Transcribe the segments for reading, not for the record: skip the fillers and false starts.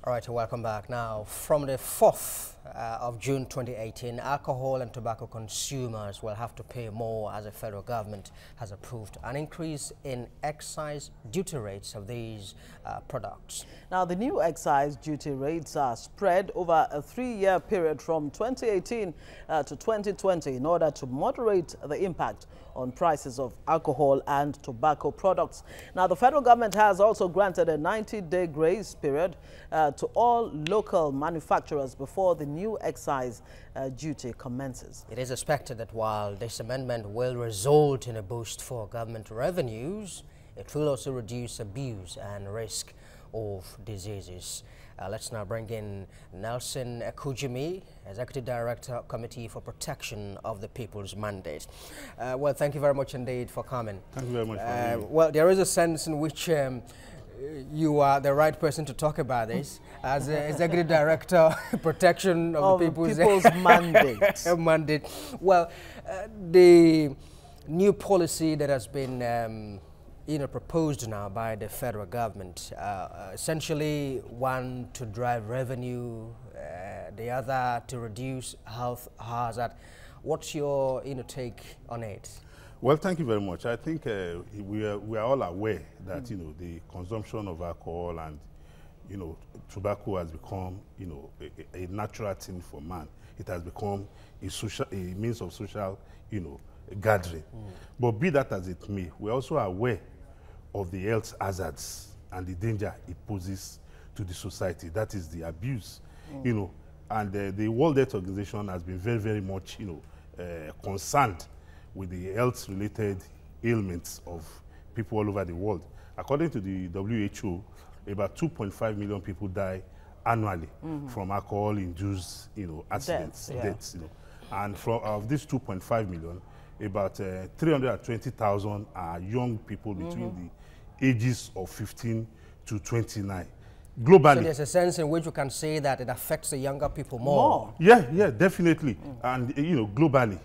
All right, welcome back. Now, from the 4th of June 2018, alcohol and tobacco consumers will have to pay more as the federal government has approved an increase in excise duty rates of these products. Now, the new excise duty rates are spread over a 3-year period from 2018 to 2020 in order to moderate the impact on prices of alcohol and tobacco products. Now, the federal government has also granted a 90-day grace period to all local manufacturers before the new excise duty commences. It is expected that while this amendment will result in a boost for government revenues, it will also reduce abuse and risk of diseases. Let's now bring in Nelson Ekujimi, Executive Director, Committee for Protection of the People's Mandate. Well, thank you very much indeed for coming. Thank you very much for me. Well, there is a sense in which you are the right person to talk about this as Executive Director, Protection of the People's Mandate. Well, the new policy that has been proposed now by the federal government, essentially one to drive revenue, the other to reduce health hazard. What's your take on it? Well, thank you very much. I think we are all aware that the consumption of alcohol and tobacco has become a natural thing for man. It has become a means of social gathering. But be that as it may, we are also aware of the health hazards and the danger it poses to the society. That is the abuse, and the World Health Organization has been very, very much, concerned with the health-related ailments of people all over the world. According to the WHO, about 2.5 million people die annually from alcohol-induced, accidents, deaths. And of these 2.5 million, about 320,000 are young people between the ages of 15 to 29. Globally. So there's a sense in which you can say that it affects the younger people more. Yeah, definitely. And, globally,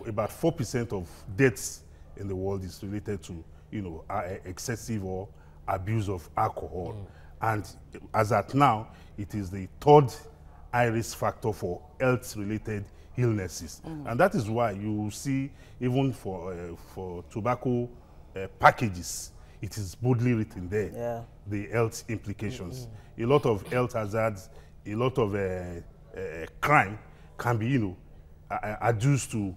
about 4% of deaths in the world is related to, excessive or abuse of alcohol. And as at now, it is the third high risk factor for health-related illnesses. And that is why you see, even for tobacco packages, it is boldly written there, the health implications. A lot of health hazards, a lot of crime can be, adduced to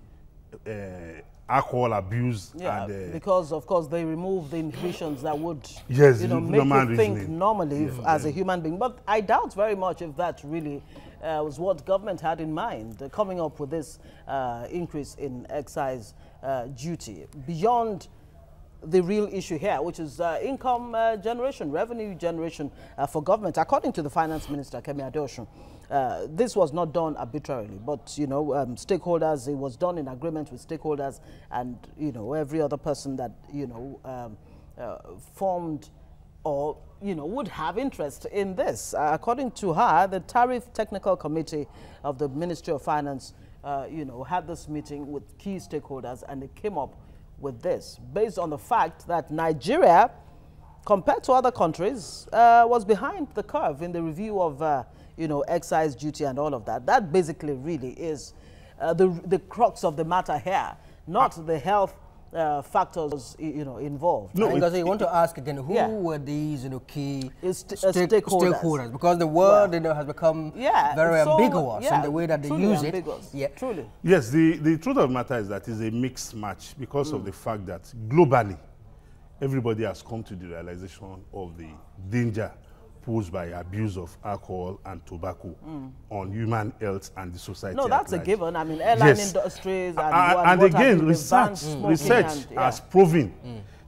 alcohol abuse. And, because of course they remove the inhibitions that would make you think normally as a human being. But I doubt very much if that really was what government had in mind, coming up with this increase in excise duty, beyond the real issue here, which is income generation, revenue generation for government. According to the Finance Minister, Kemi Adeosun, this was not done arbitrarily, but, stakeholders, it was done in agreement with stakeholders and, every other person that, formed or, would have interest in this. According to her, the Tariff Technical Committee of the Ministry of Finance, had this meeting with key stakeholders, and they came up with this based on the fact that Nigeria, compared to other countries, was behind the curve in the review of excise duty and all of that. That basically really is the crux of the matter here, not the health factors involved. No, because you want to ask again, who were these key stakeholders? Because the word has become very ambiguous in the way that they use it. Truly. Yes, the truth of the matter is that it's a mixed match because of the fact that globally everybody has come to the realization of the danger posed by abuse of alcohol and tobacco on human health and the society. No, that's a given. I mean, airline industries and again, research has proven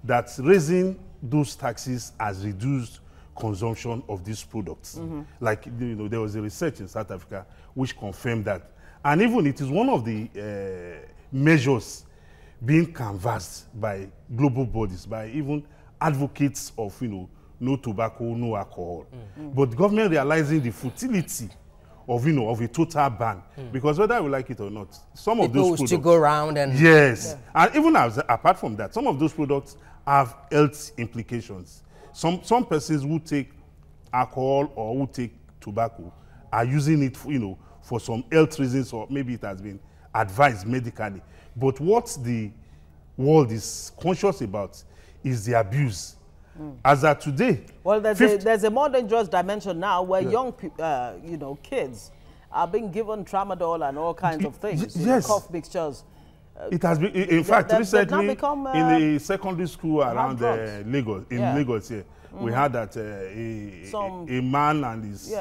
that raising those taxes has reduced consumption of these products. Like, there was a research in South Africa which confirmed that. And even it is one of the measures being canvassed by global bodies, by even advocates of, no tobacco, no alcohol. But the government realizing the futility of, of a total ban, because whether we like it or not, some of those products to go around and and even apart from that, some of those products have health implications. Some persons who take alcohol or who take tobacco are using it, for some health reasons, or maybe it has been advised medically. But what the world is conscious about is the abuse. As of today, well, there's a more dangerous dimension now where young kids are being given tramadol and all kinds of things, yes, cough mixtures. It has been, in fact, recently in a secondary school around Lagos, Lagos here, we had that a man and his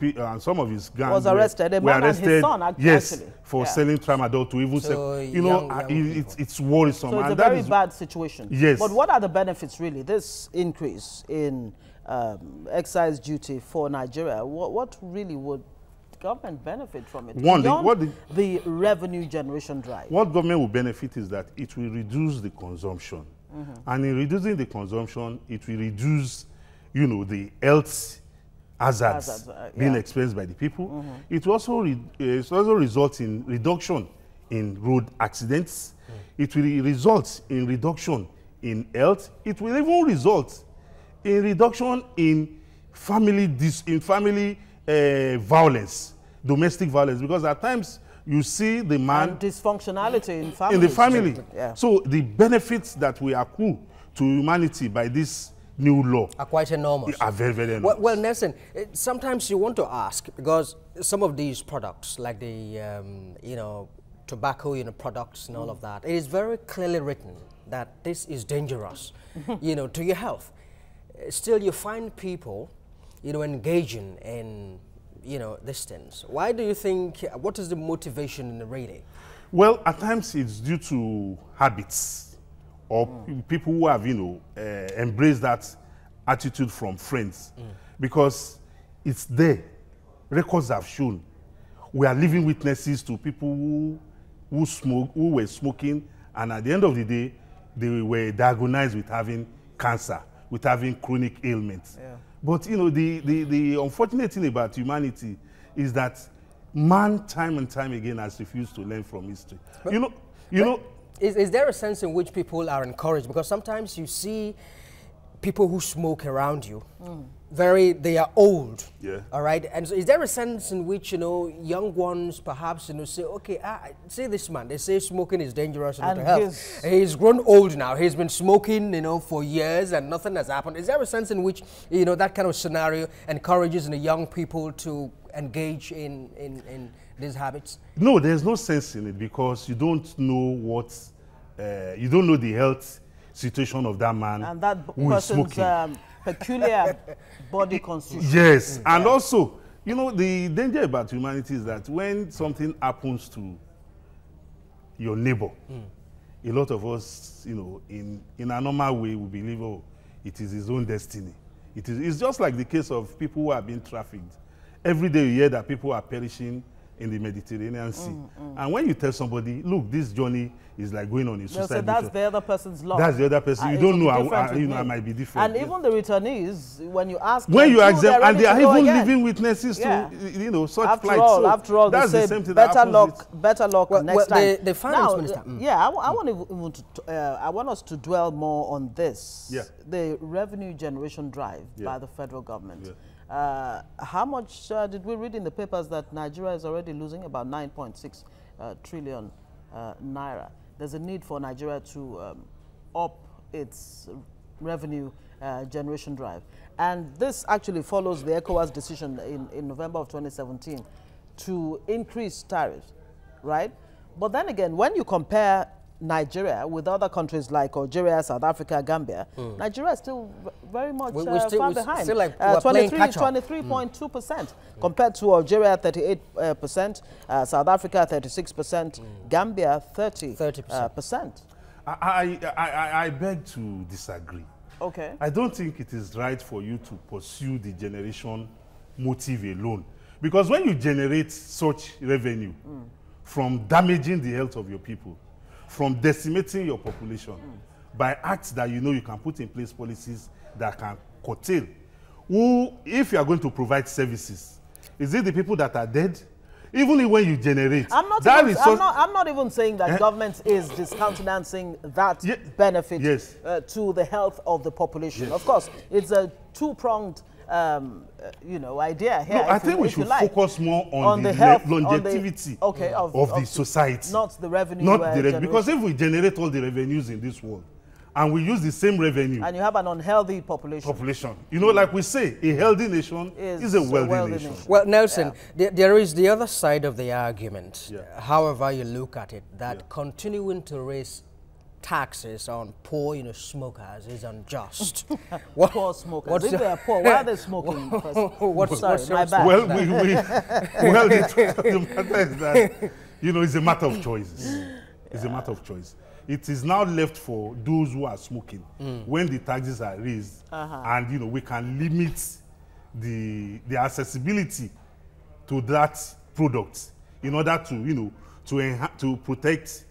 and some of his gangs was arrested. A man and his son, actually, for selling tramadol to even sell. It's worrisome. So it's a very bad situation. Yes. But what are the benefits really? This increase in excise duty for Nigeria, what really would government benefit from it? The revenue generation drive. What government will benefit is that it will reduce the consumption. And in reducing the consumption, it will reduce, the health hazards being experienced by the people. It also results in reduction in road accidents. It will result in reduction in health. It will even result in reduction in family violence, domestic violence, because at times you see the man and dysfunctionality in the family. So the benefits that we accrue to humanity by this new law are quite enormous. Are very, very enormous. Well, Nelson, sometimes you want to ask, because some of these products, like the tobacco, products and all of that, it is very clearly written that this is dangerous, to your health. Still, you find people, engaging in these things. Why do you think, what is the motivation in the reading? Well, at times it's due to habits or people who have, embraced that attitude from friends. Because it's there. Records have shown. We are living witnesses to people who were smoking, and at the end of the day, they were diagnosed with having cancer, with having chronic ailments. But the unfortunate thing about humanity is that man, time and time again, has refused to learn from history. Is there a sense in which people are encouraged? Because sometimes you see people who smoke around you, they are old, all right? And so is there a sense in which, young ones perhaps, say, okay, see this man, they say smoking is dangerous to health. He's grown old now. He's been smoking, for years and nothing has happened. Is there a sense in which, that kind of scenario encourages the young people to engage in these habits? No, there's no sense in it, because you don't know you don't know the health situation of that man and that who is smoking. Peculiar body constitution. Yes, and also, the danger about humanity is that when something happens to your neighbor, a lot of us, in a normal way, we believe, oh, it is his own destiny. It's just like the case of people who are being trafficked. Every day you hear that people are perishing in the Mediterranean Sea. And when you tell somebody, look, this journey is like going on a suicide mission. That's the other person's loss. That's the other person. You don't know I might be different. And even the returnees, when you ask them, and they are even living witnesses to such flights. After all, that's the same thing. Better luck next time. The finance minister. I want us to dwell more on this. The revenue generation drive by the federal government. How much did we read in the papers that Nigeria is already losing? About 9.6 trillion naira. There's a need for Nigeria to up its revenue generation drive. And this actually follows the ECOWAS decision in November of 2017 to increase tariffs, right? But then again, when you compare Nigeria with other countries like Algeria, South Africa, Gambia, Nigeria is still very much far behind. Still like 23.2% compared to Algeria 38%, South Africa 36%, Gambia 30%. I beg to disagree. Okay. I don't think it is right for you to pursue the generation motive alone, because when you generate such revenue from damaging the health of your people, from decimating your population, by acts that you can put in place policies that can curtail. If you are going to provide services, is it the people that are dead? Even when you generate. I'm not even saying that government is discountenancing that benefit to the health of the population. Of course, it's a two-pronged you know, idea here. No, I think we should focus more on the health, longevity of the society. Not the revenue. Not the revenue. Because if we generate all the revenues in this world, and we use the same revenue, and you have an unhealthy population. You know, like we say, a healthy nation is a wealthy nation. Well, Nelson, there is the other side of the argument, however you look at it, that continuing to raise taxes on poor, smokers is unjust. Poor smokers. If they are poor, why are they smoking? Sorry, my bad. Well, the matter is that, it's a matter of choices. It's a matter of choice. It is now left for those who are smoking when the taxes are raised, and we can limit the accessibility to that product in order to to protect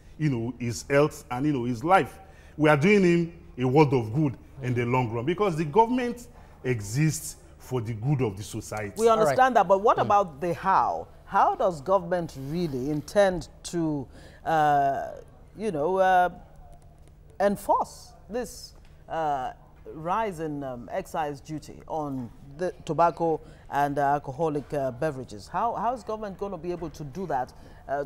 his health and his life. We are doing him a world of good in the long run because the government exists for the good of the society. We understand that, but what about the how? How does government really intend to enforce this rise in excise duty on the tobacco and alcoholic beverages? How is government going to be able to do that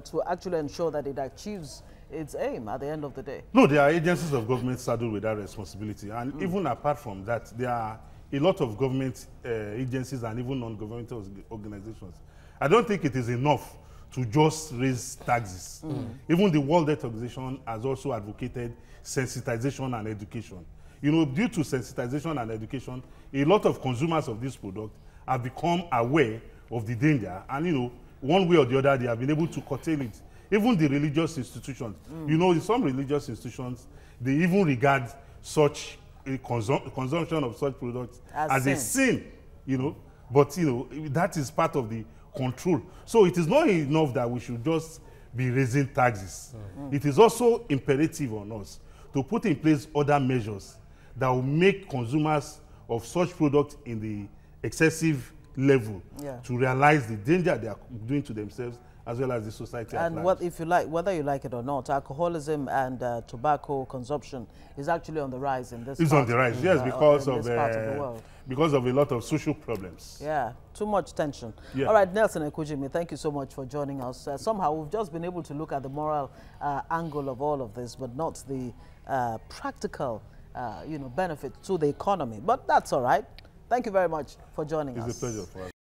to actually ensure that it achieves its aim at the end of the day? No, there are agencies of government saddled with that responsibility. And even apart from that, there are a lot of government agencies and even non-governmental organizations. I don't think it is enough to just raise taxes. Even the World Health Organization has also advocated sensitization and education. Due to sensitization and education, a lot of consumers of this product have become aware of the danger, and one way or the other, they have been able to curtail it. Even the religious institutions, in some religious institutions, they even regard such a consumption of such products as a sin, but that is part of the control. So it is not enough that we should just be raising taxes. It is also imperative on us to put in place other measures that will make consumers of such products in the excessive level to realize the danger they are doing to themselves as well as the society at large. And whether you like it or not, alcoholism and tobacco consumption is actually on the rise in this. It's on the rise, yes, because of the world. Because of a lot of social problems. Yeah, too much tension. All right, Nelson Ekujimi, thank you so much for joining us. Somehow we've just been able to look at the moral angle of all of this, but not the practical, benefit to the economy. But that's all right. Thank you very much for joining us. It's a pleasure for us.